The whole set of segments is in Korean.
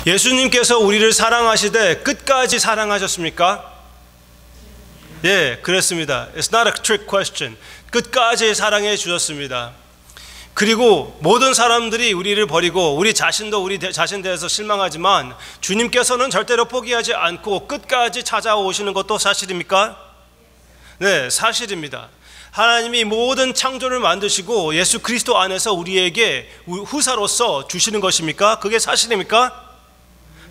예수님께서 우리를 사랑하시되 끝까지 사랑하셨습니까? 예, 그렇습니다. It's not a trick question. 끝까지 사랑해 주셨습니다. 그리고 모든 사람들이 우리를 버리고 우리 자신도 우리 자신에 대해서 실망하지만 주님께서는 절대로 포기하지 않고 끝까지 찾아오시는 것도 사실입니까? 네, 사실입니다. 하나님이 모든 창조를 만드시고 예수 그리스도 안에서 우리에게 후사로서 주시는 것입니까? 그게 사실입니까?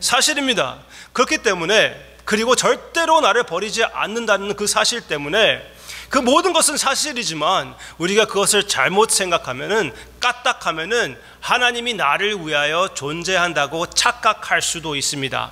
사실입니다. 그렇기 때문에, 그리고 절대로 나를 버리지 않는다는 그 사실 때문에, 그 모든 것은 사실이지만 우리가 그것을 잘못 생각하면은, 까딱하면은 하나님이 나를 위하여 존재한다고 착각할 수도 있습니다.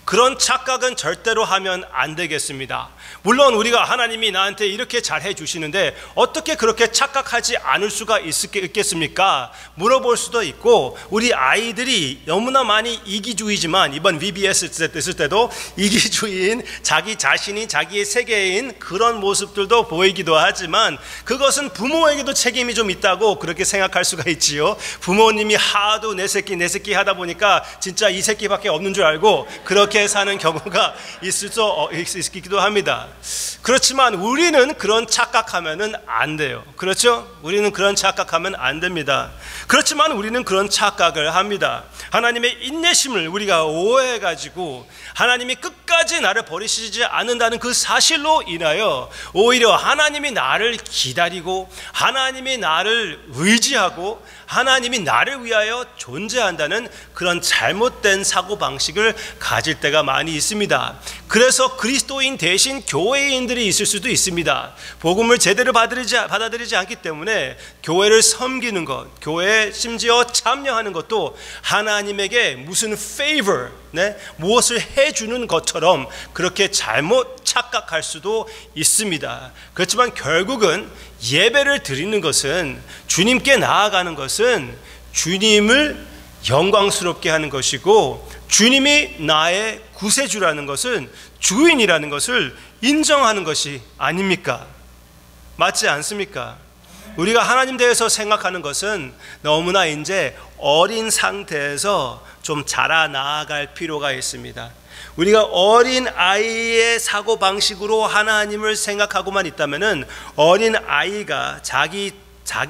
그런 착각은 절대로 하면 안 되겠습니다. 물론 우리가 하나님이 나한테 이렇게 잘해 주시는데 어떻게 그렇게 착각하지 않을 수가 있겠습니까? 물어볼 수도 있고, 우리 아이들이 너무나 많이 이기주의지만, 이번 VBS 있을 때도 이기주의인 자기 자신이 자기의 세계인 그런 모습들도 보이기도 하지만, 그것은 부모에게도 책임이 좀 있다고 그렇게 생각할 수가 있지요. 부모님이 하도 내 새끼 하다 보니까 진짜 이 새끼밖에 없는 줄 알고 그렇게 사는 경우가 있기도 합니다. 그렇지만 우리는 그런 착각하면은 안 돼요. 그렇죠? 우리는 그런 착각하면 안 됩니다. 그렇지만 우리는 그런 착각을 합니다. 하나님의 인내심을 우리가 오해해가지고 하나님이 끝까지 나를 버리시지 않는다는 그 사실로 인하여 오히려 하나님이 나를 기다리고 하나님이 나를 의지하고 하나님이 나를 위하여 존재한다는 그런 잘못된 사고방식을 가질 때가 많이 있습니다. 그래서 그리스도인 대신 교회인들이 있을 수도 있습니다. 복음을 제대로 받아들이지 않기 때문에 교회를 섬기는 것, 교회에 심지어 참여하는 것도 하나님에게 무슨 favor, 무엇을 해주는 것처럼 그렇게 잘못 착각할 수도 있습니다. 그렇지만 결국은 예배를 드리는 것은, 주님께 나아가는 것은 주님을 영광스럽게 하는 것이고, 주님이 나의 구세주라는 것은, 주인이라는 것을 인정하는 것이 아닙니까? 맞지 않습니까? 우리가 하나님 대해서 생각하는 것은 너무나 이제 어린 상태에서 좀 자라 나아갈 필요가 있습니다. 우리가 어린 아이의 사고 방식으로 하나님을 생각하고만 있다면은, 어린 아이가 자기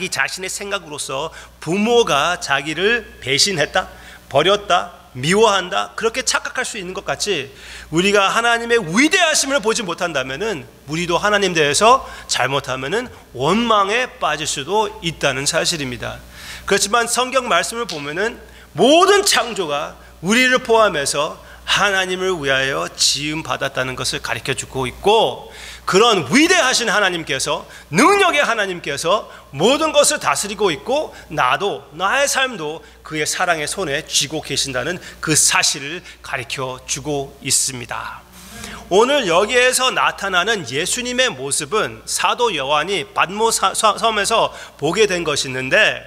자신의 생각으로서 부모가 자기를 배신했다, 버렸다, 미워한다, 그렇게 착각할 수 있는 것 같이, 우리가 하나님의 위대하심을 보지 못한다면은 우리도 하나님 대해서 잘못하면은 원망에 빠질 수도 있다는 사실입니다. 그렇지만 성경 말씀을 보면은 모든 창조가 우리를 포함해서 하나님을 위하여 지음 받았다는 것을 가르쳐 주고 있고, 그런 위대하신 하나님께서, 능력의 하나님께서 모든 것을 다스리고 있고, 나도, 나의 삶도 그의 사랑의 손에 쥐고 계신다는 그 사실을 가르쳐 주고 있습니다. 오늘 여기에서 나타나는 예수님의 모습은 사도 요한이 받모 섬에서 보게 된 것이 있는데,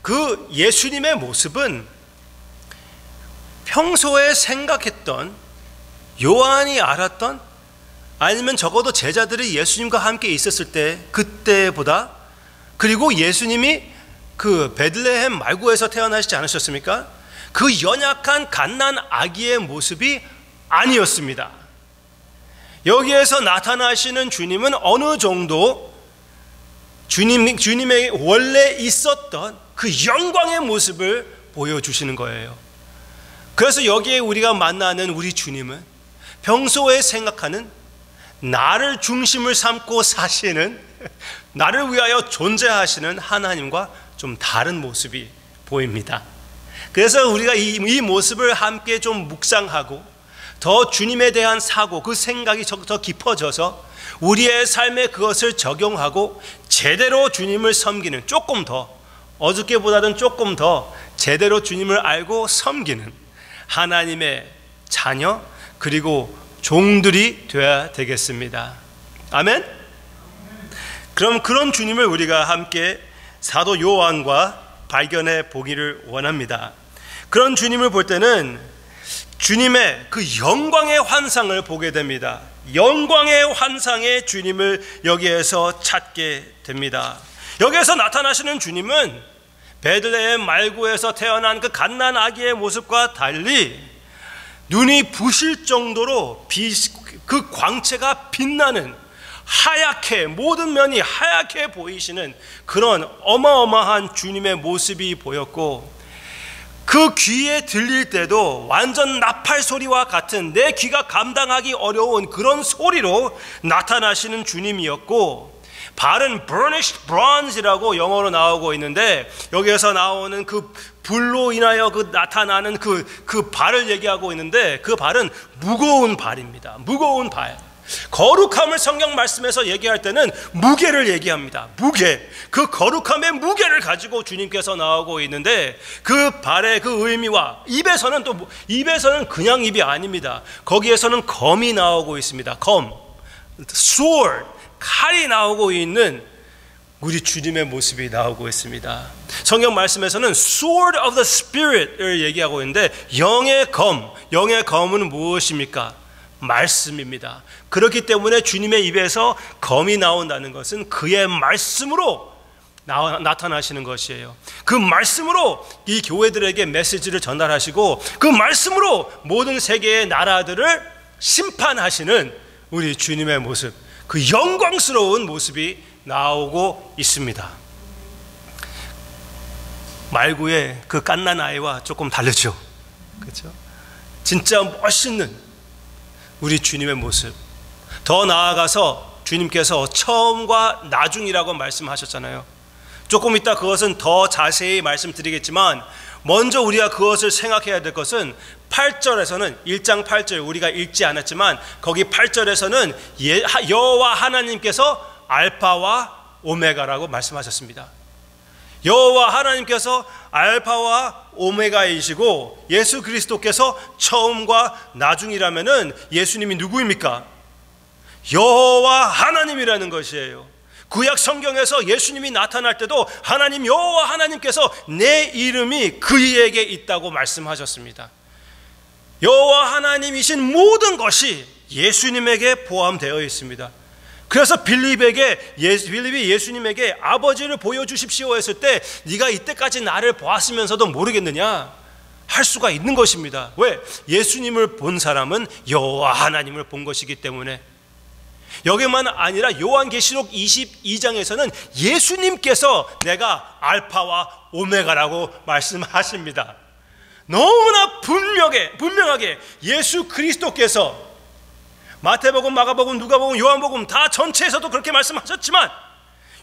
그 예수님의 모습은 평소에 생각했던, 요한이 알았던, 아니면 적어도 제자들이 예수님과 함께 있었을 때 그때보다, 그리고 예수님이 그 베들레헴 말구에서 태어나시지 않으셨습니까? 그 연약한 갓난 아기의 모습이 아니었습니다. 여기에서 나타나시는 주님은 어느 정도 주님의 원래 있었던 그 영광의 모습을 보여주시는 거예요. 그래서 여기에 우리가 만나는 우리 주님은 평소에 생각하는, 나를 중심을 삼고 사시는, 나를 위하여 존재하시는 하나님과 좀 다른 모습이 보입니다. 그래서 우리가 이 모습을 함께 좀 묵상하고, 더 주님에 대한 사고, 그 생각이 더 깊어져서 우리의 삶에 그것을 적용하고 제대로 주님을 섬기는, 조금 더, 어저께보다는 조금 더 제대로 주님을 알고 섬기는 하나님의 자녀, 그리고 종들이 되어야 되겠습니다. 아멘? 그럼 그런 주님을 우리가 함께 사도 요한과 발견해 보기를 원합니다. 그런 주님을 볼 때는 주님의 그 영광의 환상을 보게 됩니다. 영광의 환상의 주님을 여기에서 찾게 됩니다. 여기에서 나타나시는 주님은 베들레헴 말구에서 태어난 그 갓난 아기의 모습과 달리 눈이 부실 정도로 그 광채가 빛나는, 하얗게, 모든 면이 하얗게 보이시는 그런 어마어마한 주님의 모습이 보였고, 그 귀에 들릴 때도 완전 나팔 소리와 같은, 내 귀가 감당하기 어려운 그런 소리로 나타나시는 주님이었고, 발은 burnished bronze이라고 영어로 나오고 있는데, 여기에서 나오는 그 불로 인하여 그 나타나는 그 발을 얘기하고 있는데, 그 발은 무거운 발입니다. 무거운 발. 거룩함을 성경 말씀에서 얘기할 때는 무게를 얘기합니다. 무게. 그 거룩함의 무게를 가지고 주님께서 나오고 있는데, 그 발의 그 의미와 입에서는 그냥 입이 아닙니다. 거기에서는 검이 나오고 있습니다. 검, sword, 칼이 나오고 있는 우리 주님의 모습이 나오고 있습니다. 성경 말씀에서는 sword of the spirit을 얘기하고 있는데, 영의 검은 무엇입니까? 말씀입니다. 그렇기 때문에 주님의 입에서 검이 나온다는 것은 그의 말씀으로 나타나시는 것이에요. 그 말씀으로 이 교회들에게 메시지를 전달하시고, 그 말씀으로 모든 세계의 나라들을 심판하시는 우리 주님의 모습, 그 영광스러운 모습이 나오고 있습니다. 말구의 그 갓난 아이와 조금 다르죠. 그렇죠? 진짜 멋있는 우리 주님의 모습. 더 나아가서 주님께서 처음과 나중이라고 말씀하셨잖아요. 조금 이따 그것은 더 자세히 말씀드리겠지만, 먼저 우리가 그것을 생각해야 될 것은 8절에서는 1장 8절 우리가 읽지 않았지만, 거기 8절에서는 여호와 하나님께서 알파와 오메가라고 말씀하셨습니다. 여호와 하나님께서 알파와 오메가이시고, 예수 그리스도께서 처음과 나중이라면은 예수님이 누구입니까? 여호와 하나님이라는 것이에요. 구약 성경에서 예수님이 나타날 때도 하나님, 여호와 하나님께서 내 이름이 그에게 있다고 말씀하셨습니다. 여호와 하나님이신 모든 것이 예수님에게 포함되어 있습니다. 그래서 빌립이 예수님에게 아버지를 보여주십시오 했을 때, 네가 이때까지 나를 보았으면서도 모르겠느냐 할 수가 있는 것입니다. 왜? 예수님을 본 사람은 여호와 하나님을 본 것이기 때문에. 여기만 아니라 요한계시록 22장에서는 예수님께서 내가 알파와 오메가라고 말씀하십니다. 너무나 분명하게 예수 그리스도께서 마태복음, 마가복음, 누가복음, 요한복음 다 전체에서도 그렇게 말씀하셨지만,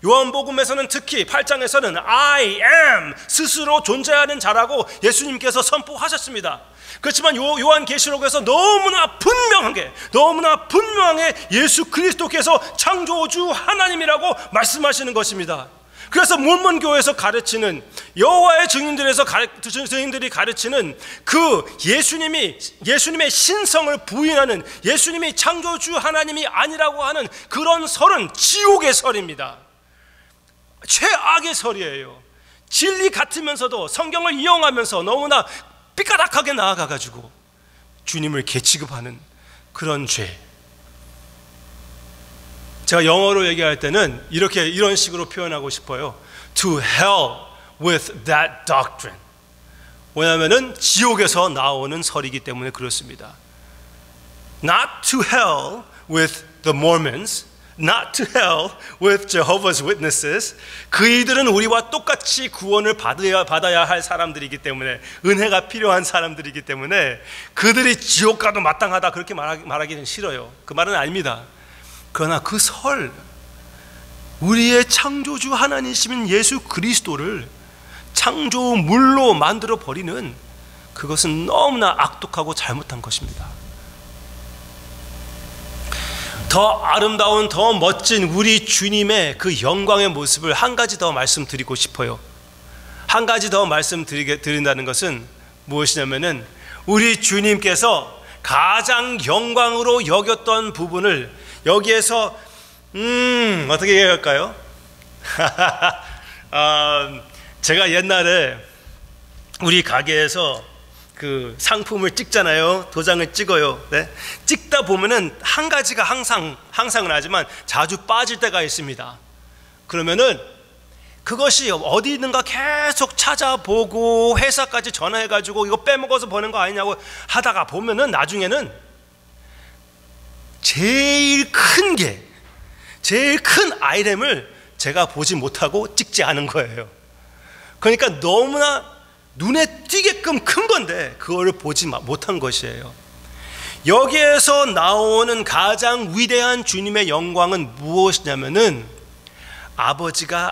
요한복음에서는 특히 8장에서는 I am, 스스로 존재하는 자라고 예수님께서 선포하셨습니다. 그렇지만 요한계시록에서 너무나 분명하게 예수 그리스도께서 창조주 하나님이라고 말씀하시는 것입니다. 그래서 몰몬교에서 가르치는, 여호와의 증인들이 가르치는 그 예수님의 신성을 부인하는, 예수님이 창조주 하나님이 아니라고 하는 그런 설은 지옥의 설입니다. 최악의 설이에요. 진리 같으면서도 성경을 이용하면서 너무나 삐까닥하게 나아가가지고 주님을 개취급하는 그런 죄. 제가 영어로 얘기할 때는 이런 식으로 표현하고 싶어요. To hell with that doctrine. 왜냐하면 지옥에서 나오는 설이기 때문에 그렇습니다. Not to hell with the Mormons, not to hell with Jehovah's Witnesses. 그이들은 우리와 똑같이 구원을 받아야 할 사람들이기 때문에, 은혜가 필요한 사람들이기 때문에 그들이 지옥 가도 마땅하다 그렇게 말하기는 싫어요. 그 말은 아닙니다. 그러나 그 설, 우리의 창조주 하나님이신 예수 그리스도를 창조물로 만들어 버리는, 그것은 너무나 악독하고 잘못한 것입니다. 더 아름다운, 더 멋진 우리 주님의 그 영광의 모습을 한 가지 더 말씀드리고 싶어요. 한 가지 더 말씀드린다는 것은 무엇이냐면은, 우리 주님께서 가장 영광으로 여겼던 부분을 여기에서 어떻게 얘기할까요? 제가 옛날에 우리 가게에서 그 상품을 찍잖아요. 도장을 찍어요. 네? 찍다 보면은 한 가지가 항상은 하지만 자주 빠질 때가 있습니다. 그러면은 그것이 어디 있는가 계속 찾아보고 회사까지 전화해가지고 이거 빼먹어서 보낸 거 아니냐고 하다가 보면은 나중에는 제일 큰 아이템을 제가 보지 못하고 찍지 않은 거예요. 그러니까 너무나 눈에 띄게끔 큰 건데 그거를 보지 못한 것이에요. 여기에서 나오는 가장 위대한 주님의 영광은 무엇이냐면은 아버지의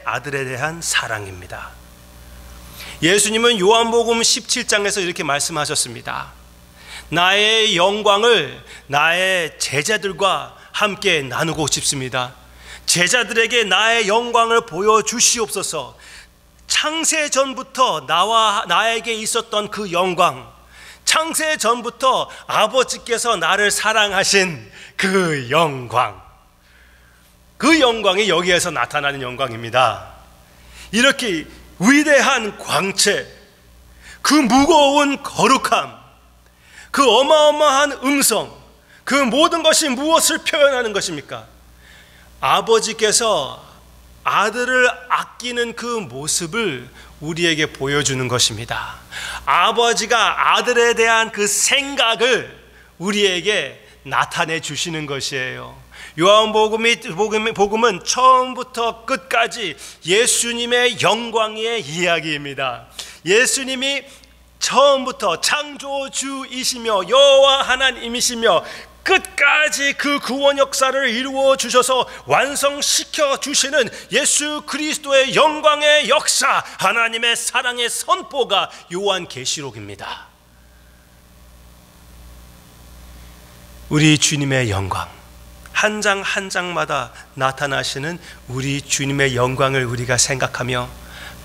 아들에 대한 사랑입니다. 예수님은 요한복음 17장에서 이렇게 말씀하셨습니다. 나의 영광을 나의 제자들과 함께 나누고 싶습니다. 제자들에게 나의 영광을 보여주시옵소서. 창세 전부터 나에게 있었던 그 영광, 창세 전부터 아버지께서 나를 사랑하신 그 영광, 그 영광이 여기에서 나타나는 영광입니다. 이렇게 위대한 광채, 그 무거운 거룩함, 그 어마어마한 음성, 그 모든 것이 무엇을 표현하는 것입니까? 아버지께서 아들을 아끼는 그 모습을 우리에게 보여주는 것입니다. 아버지가 아들에 대한 그 생각을 우리에게 나타내 주시는 것이에요. 요한복음은 처음부터 끝까지 예수님의 영광의 이야기입니다. 예수님이 처음부터 창조주이시며 여호와 하나님이시며 끝까지 그 구원 역사를 이루어 주셔서 완성시켜 주시는 예수 그리스도의 영광의 역사, 하나님의 사랑의 선포가 요한계시록입니다. 우리 주님의 영광, 한 장 한 장마다 나타나시는 우리 주님의 영광을 우리가 생각하며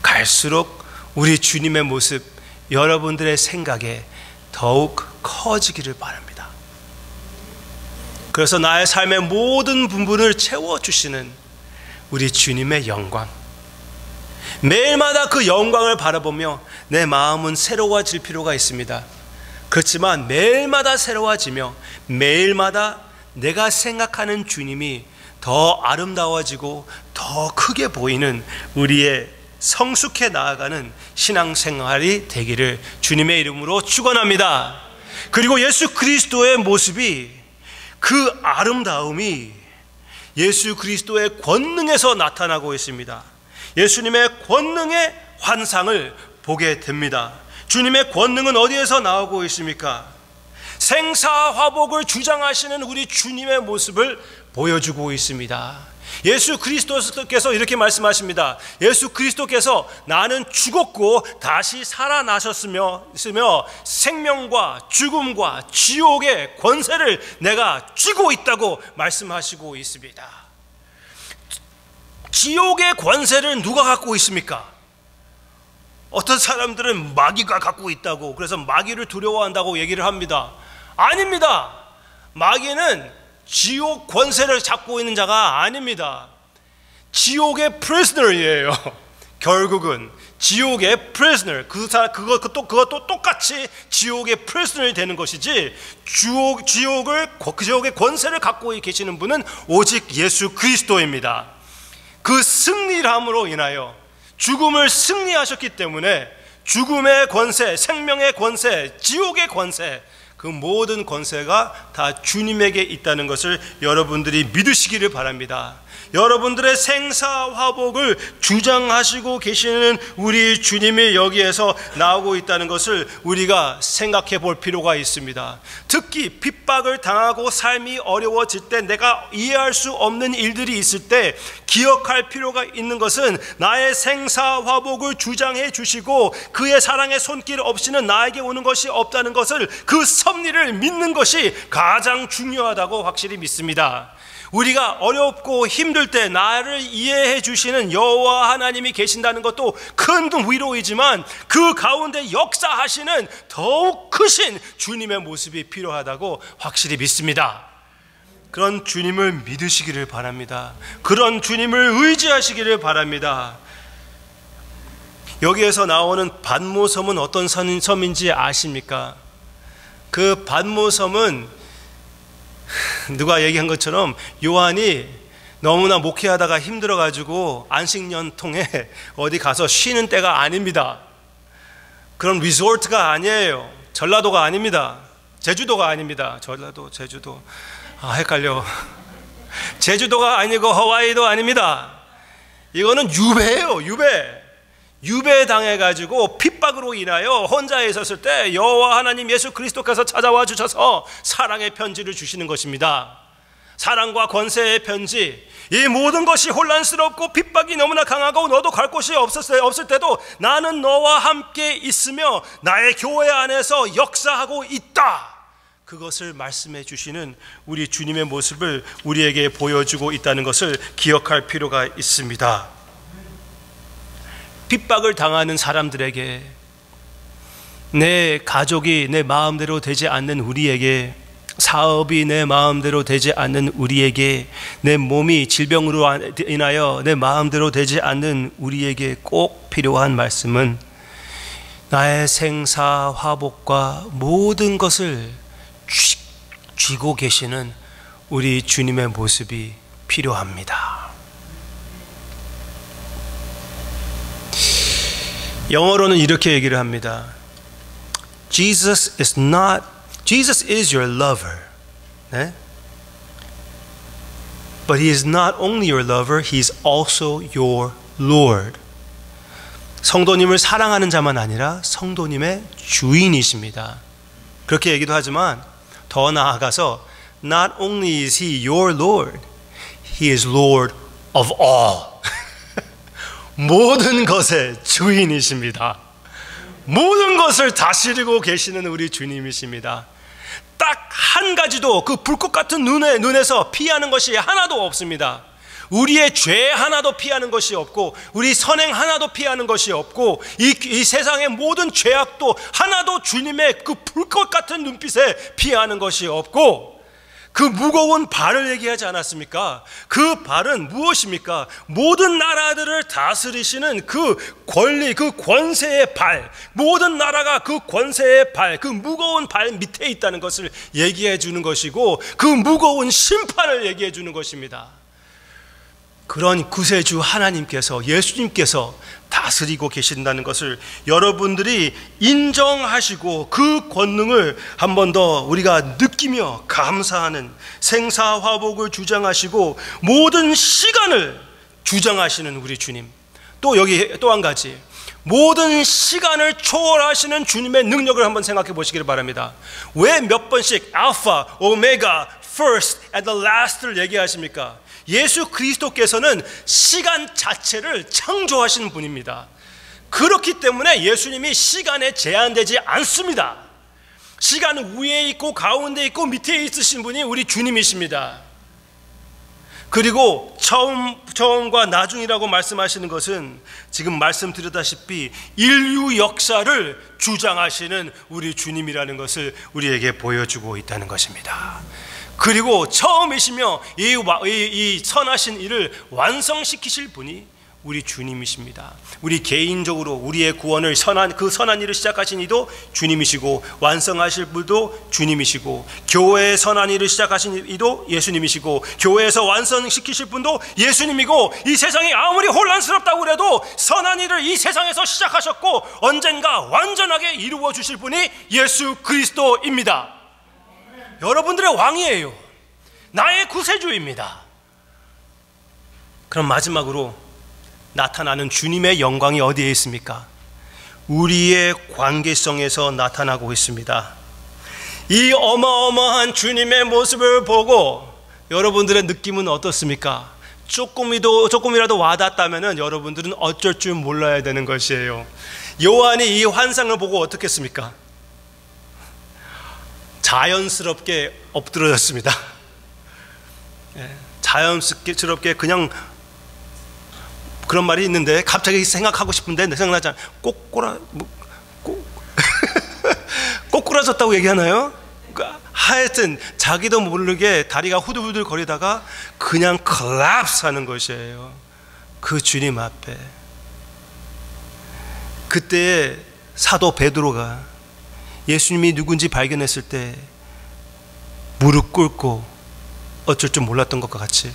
갈수록 우리 주님의 모습, 여러분들의 생각에 더욱 커지기를 바랍니다. 그래서 나의 삶의 모든 부분을 채워주시는 우리 주님의 영광, 매일마다 그 영광을 바라보며 내 마음은 새로워질 필요가 있습니다. 그렇지만 매일마다 새로워지며 매일마다 내가 생각하는 주님이 더 아름다워지고 더 크게 보이는 우리의 성숙해 나아가는 신앙생활이 되기를 주님의 이름으로 축원합니다. 그리고 예수 그리스도의 모습이, 그 아름다움이 예수 그리스도의 권능에서 나타나고 있습니다. 예수님의 권능의 환상을 보게 됩니다. 주님의 권능은 어디에서 나오고 있습니까? 생사화복을 주장하시는 우리 주님의 모습을 보여주고 있습니다. 예수 그리스도께서 이렇게 말씀하십니다. 예수 그리스도께서 나는 죽었고 다시 살아나셨으며 생명과 죽음과 지옥의 권세를 내가 쥐고 있다고 말씀하시고 있습니다. 지옥의 권세를 누가 갖고 있습니까? 어떤 사람들은 마귀가 갖고 있다고, 그래서 마귀를 두려워한다고 얘기를 합니다. 아닙니다. 마귀는 지옥 권세를 잡고 있는 자가 아닙니다. 지옥의 prisoner이에요. 결국은 지옥의 prisoner, 그것도 똑같이 지옥의 prisoner이 되는 것이지, 지옥의 권세를 갖고 계시는 분은 오직 예수 그리스도입니다. 그 승리함으로 인하여 죽음을 승리하셨기 때문에 죽음의 권세, 생명의 권세, 지옥의 권세, 그 모든 권세가 다 주님에게 있다는 것을 여러분들이 믿으시기를 바랍니다. 여러분들의 생사화복을 주장하시고 계시는 우리 주님이 여기에서 나오고 있다는 것을 우리가 생각해 볼 필요가 있습니다. 특히 핍박을 당하고 삶이 어려워질 때, 내가 이해할 수 없는 일들이 있을 때 기억할 필요가 있는 것은 나의 생사화복을 주장해 주시고 그의 사랑의 손길 없이는 나에게 오는 것이 없다는 것을, 그 섭리를 믿는 것이 가장 중요하다고 확실히 믿습니다. 우리가 어렵고 힘들 때 나를 이해해 주시는 여호와 하나님이 계신다는 것도 큰 위로이지만, 그 가운데 역사하시는 더욱 크신 주님의 모습이 필요하다고 확실히 믿습니다. 그런 주님을 믿으시기를 바랍니다. 그런 주님을 의지하시기를 바랍니다. 여기에서 나오는 반모섬은 어떤 섬인지 아십니까? 그 반모섬은 누가 얘기한 것처럼 요한이 너무나 목회하다가 힘들어가지고 안식년통에 어디 가서 쉬는 때가 아닙니다. 그런 리조트가 아니에요. 전라도가 아닙니다. 제주도가 아닙니다. 전라도, 제주도. 헷갈려. 제주도가 아니고 하와이도 아닙니다. 이거는 유배예요. 유배 당해가지고 핍박으로 인하여 혼자 있었을 때 여호와 하나님 예수 그리스도께서 찾아와 주셔서 사랑의 편지를 주시는 것입니다. 사랑과 권세의 편지. 이 모든 것이 혼란스럽고 핍박이 너무나 강하고 너도 갈 곳이 없을 때도 나는 너와 함께 있으며 나의 교회 안에서 역사하고 있다. 그것을 말씀해 주시는 우리 주님의 모습을 우리에게 보여주고 있다는 것을 기억할 필요가 있습니다. 핍박을 당하는 사람들에게, 내 가족이 내 마음대로 되지 않는 우리에게, 사업이 내 마음대로 되지 않는 우리에게, 내 몸이 질병으로 인하여 내 마음대로 되지 않는 우리에게 꼭 필요한 말씀은 나의 생사 화복과 모든 것을 쥐고 계시는 우리 주님의 모습이 필요합니다. 영어로는 이렇게 얘기를 합니다. Jesus is your lover. 네? But he is not only your lover, he is also your Lord. 성도님을 사랑하는 자만 아니라 성도님의 주인이십니다. 그렇게 얘기도 하지만 더 나아가서 not only is he your Lord, he is Lord of all. 모든 것의 주인이십니다. 모든 것을 다스리고 계시는 우리 주님이십니다. 딱 한 가지도 그 불꽃 같은 눈에서 피하는 것이 하나도 없습니다. 우리의 죄 하나도 피하는 것이 없고, 우리 선행 하나도 피하는 것이 없고, 이 세상의 모든 죄악도 하나도 주님의 그 불꽃 같은 눈빛에 피하는 것이 없고, 그 무거운 발을 얘기하지 않았습니까? 그 발은 무엇입니까? 모든 나라들을 다스리시는 그 권리, 그 권세의 발, 모든 나라가 그 권세의 발, 그 무거운 발 밑에 있다는 것을 얘기해 주는 것이고, 그 무거운 심판을 얘기해 주는 것입니다. 그런 구세주 하나님께서, 예수님께서 다스리고 계신다는 것을 여러분들이 인정하시고 그 권능을 한 번 더 우리가 느끼며 감사하는, 생사화복을 주장하시고 모든 시간을 주장하시는 우리 주님. 또 여기 또 한 가지, 모든 시간을 초월하시는 주님의 능력을 한번 생각해 보시기를 바랍니다. 왜 몇 번씩 알파, 오메가, first and the last를 얘기하십니까? 예수 그리스도께서는 시간 자체를 창조하시는 분입니다. 그렇기 때문에 예수님이 시간에 제한되지 않습니다. 시간은 위에 있고 가운데 있고 밑에 있으신 분이 우리 주님이십니다. 그리고 처음과 나중이라고 말씀하시는 것은 지금 말씀드렸다시피 인류 역사를 주장하시는 우리 주님이라는 것을 우리에게 보여주고 있다는 것입니다. 그리고 처음이시며 이 선하신 일을 완성시키실 분이 우리 주님이십니다. 우리 개인적으로 우리의 구원을 그 선한 일을 시작하신 이도 주님이시고, 완성하실 분도 주님이시고, 교회의 선한 일을 시작하신 이도 예수님이시고, 교회에서 완성시키실 분도 예수님이고, 이 세상이 아무리 혼란스럽다고 그래도 선한 일을 이 세상에서 시작하셨고 언젠가 완전하게 이루어 주실 분이 예수 그리스도입니다. 여러분들의 왕이에요. 나의 구세주입니다. 그럼 마지막으로 나타나는 주님의 영광이 어디에 있습니까? 우리의 관계성에서 나타나고 있습니다. 이 어마어마한 주님의 모습을 보고 여러분들의 느낌은 어떻습니까? 조금이라도 와닿다면 여러분들은 어쩔 줄 몰라야 되는 것이에요. 요한이 이 환상을 보고 어떻겠습니까? 자연스럽게 엎드러졌습니다. 자연스럽게 그냥, 그런 말이 있는데 갑자기 생각하고 싶은데 생각나지 않아요. 꼬꾸라졌다고 얘기하나요? 하여튼 자기도 모르게 다리가 후들후들 거리다가 그냥 콜랩스 하는 것이에요. 그 주님 앞에. 그때 사도 베드로가 예수님이 누군지 발견했을 때 무릎 꿇고 어쩔 줄 몰랐던 것과 같이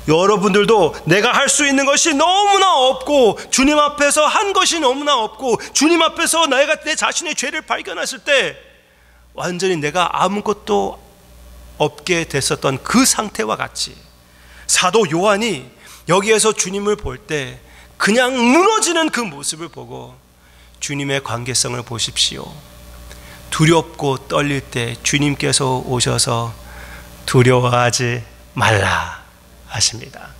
여러분들도 내가 할 수 있는 것이 너무나 없고, 주님 앞에서 한 것이 너무나 없고, 주님 앞에서 내가 내 자신의 죄를 발견했을 때 완전히 내가 아무것도 없게 됐었던 그 상태와 같이, 사도 요한이 여기에서 주님을 볼 때 그냥 무너지는 그 모습을 보고 주님의 관계성을 보십시오. 두렵고 떨릴 때 주님께서 오셔서 두려워하지 말라 하십니다.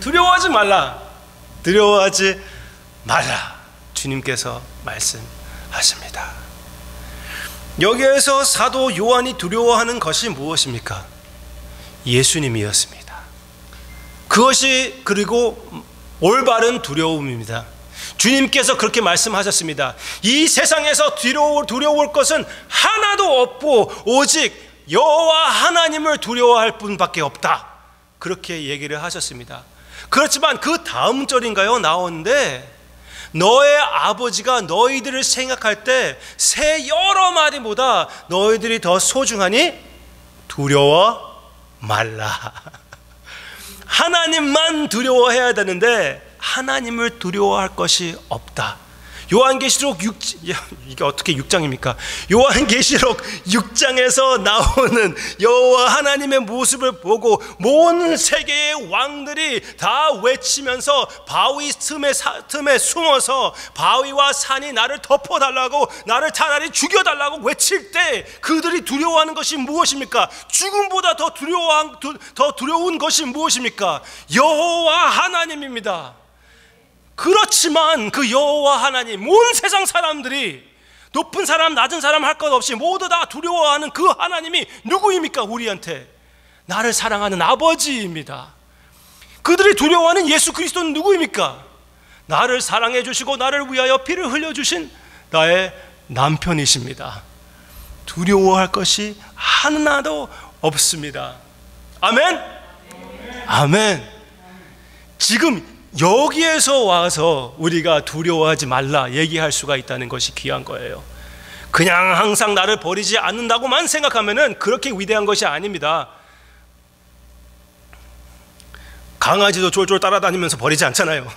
두려워하지 말라, 두려워하지 말라, 주님께서 말씀하십니다. 여기에서 사도 요한이 두려워하는 것이 무엇입니까? 예수님이었습니다. 그것이 그리고 올바른 두려움입니다. 주님께서 그렇게 말씀하셨습니다. 이 세상에서 두려울 것은 하나도 없고 오직 여호와 하나님을 두려워할 뿐밖에 없다, 그렇게 얘기를 하셨습니다. 그렇지만 그 다음 절인가요? 나오는데, 너의 아버지가 너희들을 생각할 때 새 여러 마리보다 너희들이 더 소중하니 두려워 말라. 하나님만 두려워해야 되는데 하나님을 두려워할 것이 없다. 요한계시록 이게 어떻게 6장입니까? 요한계시록 6장에서 나오는 여호와 하나님의 모습을 보고 모든 세계의 왕들이 다 외치면서 바위 틈에 숨어서 바위와 산이 나를 덮어달라고, 나를 차라리 죽여달라고 외칠 때 그들이 두려워하는 것이 무엇입니까? 죽음보다 더 두려운 것이 무엇입니까? 여호와 하나님입니다. 그렇지만 그 여호와 하나님, 온 세상 사람들이 높은 사람 낮은 사람 할 것 없이 모두 다 두려워하는 그 하나님이 누구입니까? 우리한테 나를 사랑하는 아버지입니다. 그들이 두려워하는 예수 그리스도는 누구입니까? 나를 사랑해 주시고 나를 위하여 피를 흘려주신 나의 남편이십니다. 두려워할 것이 하나도 없습니다. 아멘? 아멘. 지금 여기에서 와서 우리가 두려워하지 말라 얘기할 수가 있다는 것이 귀한 거예요. 그냥 항상 나를 버리지 않는다고만 생각하면은 그렇게 위대한 것이 아닙니다. 강아지도 쫄쫄 따라다니면서 버리지 않잖아요.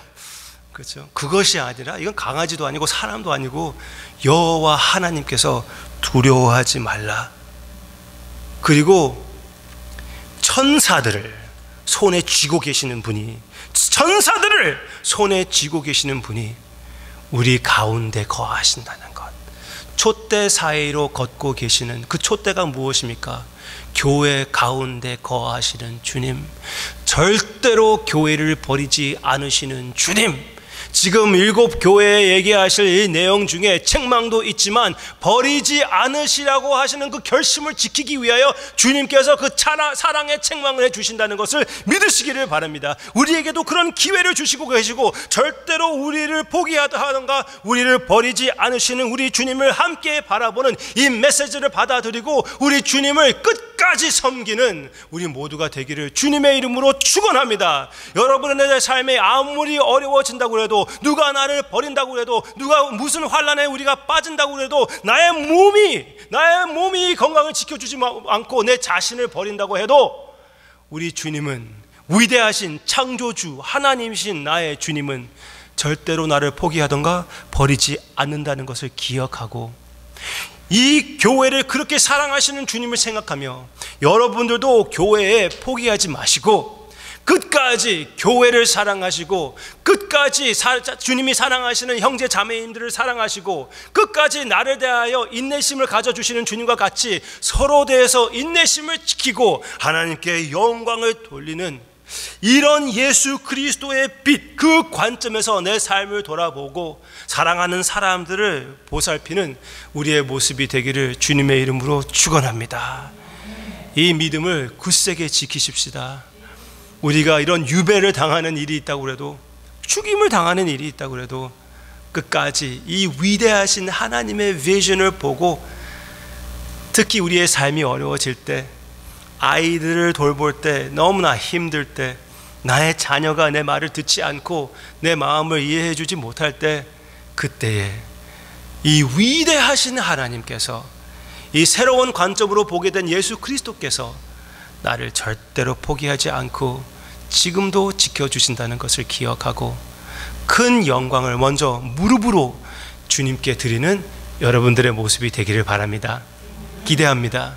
그렇죠? 그것이 아니라 이건 강아지도 아니고 사람도 아니고 여호와 하나님께서 두려워하지 말라. 그리고 천사들을 손에 쥐고 계시는 분이, 천사들을 손에 쥐고 계시는 분이 우리 가운데 거하신다는 것, 촛대 사이로 걷고 계시는 그 촛대가 무엇입니까? 교회 가운데 거하시는 주님, 절대로 교회를 버리지 않으시는 주님. 지금 7 교회에 얘기하실 이 내용 중에 책망도 있지만 버리지 않으시라고 하시는 그 결심을 지키기 위하여 주님께서 그 사랑의 책망을 해주신다는 것을 믿으시기를 바랍니다. 우리에게도 그런 기회를 주시고 계시고 절대로 우리를 포기하던가 우리를 버리지 않으시는 우리 주님을 함께 바라보는 이 메시지를 받아들이고 우리 주님을 끝까지 섬기는 우리 모두가 되기를 주님의 이름으로 축원합니다. 여러분의 삶이 아무리 어려워진다고 해도, 누가 나를 버린다고 해도, 누가 무슨 환난에 우리가 빠진다고 해도 나의 몸이 건강을 지켜주지 않고 내 자신을 버린다고 해도 우리 주님은, 위대하신 창조주 하나님이신 나의 주님은 절대로 나를 포기하던가 버리지 않는다는 것을 기억하고, 이 교회를 그렇게 사랑하시는 주님을 생각하며 여러분들도 교회에 포기하지 마시고 끝까지 교회를 사랑하시고, 끝까지 주님이 사랑하시는 형제 자매님들을 사랑하시고, 끝까지 나를 대하여 인내심을 가져주시는 주님과 같이 서로 대해서 인내심을 지키고 하나님께 영광을 돌리는 이런 예수 그리스도의 빛, 그 관점에서 내 삶을 돌아보고 사랑하는 사람들을 보살피는 우리의 모습이 되기를 주님의 이름으로 축원합니다. 이 믿음을 굳세게 지키십시다. 우리가 이런 유배를 당하는 일이 있다고 해도, 죽임을 당하는 일이 있다고 해도 끝까지 이 위대하신 하나님의 비전을 보고, 특히 우리의 삶이 어려워질 때, 아이들을 돌볼 때, 너무나 힘들 때, 나의 자녀가 내 말을 듣지 않고 내 마음을 이해해 주지 못할 때, 그때에 이 위대하신 하나님께서, 이 새로운 관점으로 보게 된 예수 그리스도께서 나를 절대로 포기하지 않고 지금도 지켜주신다는 것을 기억하고 큰 영광을 먼저 무릎으로 주님께 드리는 여러분들의 모습이 되기를 바랍니다. 기대합니다.